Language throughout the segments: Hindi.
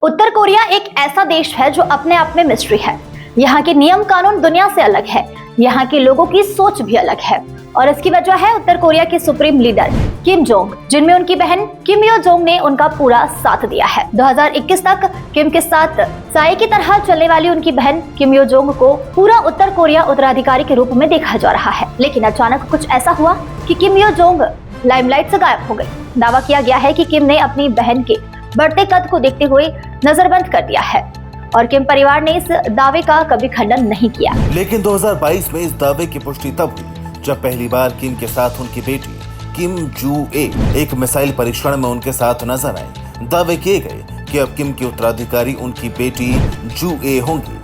उत्तर कोरिया एक ऐसा देश है जो अपने आप में मिस्ट्री है। यहाँ के नियम कानून दुनिया से अलग है, यहाँ के लोगों की सोच भी अलग है और इसकी वजह है उत्तर कोरिया के सुप्रीम लीडर किम जोंग, जिनमें उनकी बहन किम यो जोंग ने उनका पूरा साथ दिया है। 2021 तक किम के साथ साए की तरह चलने वाली उनकी बहन किम यो जोंग को पूरा उत्तर कोरिया उत्तराधिकारी के रूप में देखा जा रहा है, लेकिन अचानक कुछ ऐसा हुआ कि किम यो जोंग लाइमलाइट से गायब हो गई। दावा किया गया है कि किम ने अपनी बहन के बढ़ते कद को देखते हुए नजरबंद कर दिया है और किम परिवार ने इस दावे का कभी खंडन नहीं किया। लेकिन 2022 में इस दावे की पुष्टि तब हुई जब पहली बार किम के साथ उनकी बेटी किम जू ए एक मिसाइल परीक्षण में उनके साथ नजर आई। दावे किए गए कि अब किम की उत्तराधिकारी उनकी बेटी जू ए होंगी,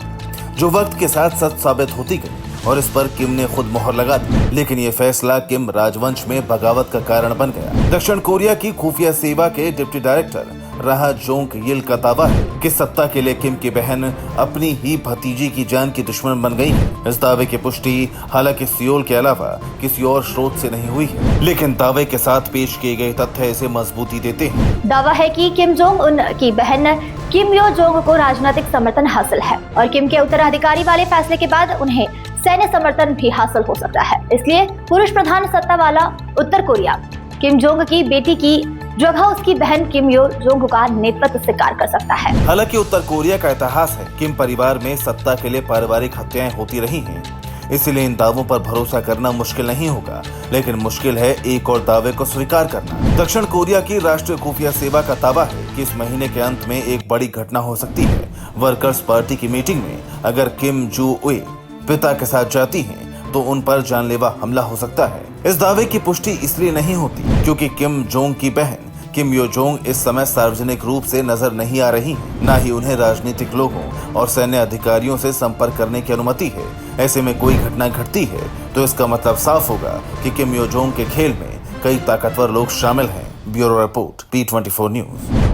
जो वक्त के साथ सच साबित होती गई और इस पर किम ने खुद मोहर लगा दी। लेकिन ये फैसला किम राजवंश में बगावत का कारण बन गया। दक्षिण कोरिया की खुफिया सेवा के डिप्टी डायरेक्टर रहा जोंग यिल का दावा है कि सत्ता के लिए किम की बहन अपनी ही भतीजी की जान की दुश्मन बन गई है। इस दावे की पुष्टि हालांकि सियोल के अलावा किसी और स्रोत से नहीं हुई है, लेकिन दावे के साथ पेश किए गए तथ्य इसे मजबूती देते हैं। दावा है कि किम जोंग उनकी बहन किम यो जोंग को राजनीतिक समर्थन हासिल है और किम के उत्तराधिकारी वाले फैसले के बाद उन्हें सैन्य समर्थन भी हासिल हो सकता है। इसलिए पुरुष प्रधान सत्ता वाला उत्तर कोरिया किम जोंग की बेटी की जगह उसकी बहन किम यो जोंग का नेतृत्व स्वीकार कर सकता है। हालांकि उत्तर कोरिया का इतिहास है किम परिवार में सत्ता के लिए पारिवारिक हत्याएं होती रही हैं, इसलिए इन दावों पर भरोसा करना मुश्किल नहीं होगा, लेकिन मुश्किल है एक और दावे को स्वीकार करना। दक्षिण कोरिया की राष्ट्रीय खुफिया सेवा का दावा है कि इस महीने के अंत में एक बड़ी घटना हो सकती है। वर्कर्स पार्टी की मीटिंग में अगर किम जू ए पिता के साथ जाती हैं तो उन पर जानलेवा हमला हो सकता है। इस दावे की पुष्टि इसलिए नहीं होती क्योंकि किम जोंग की बहन किम यो जोंग इस समय सार्वजनिक रूप से नजर नहीं आ रही हैं, न ही उन्हें राजनीतिक लोगों और सैन्य अधिकारियों से संपर्क करने की अनुमति है। ऐसे में कोई घटना घटती है तो इसका मतलब साफ होगा कि किम यो जोंग के खेल में कई ताकतवर लोग शामिल हैं। Bureau report P24 news.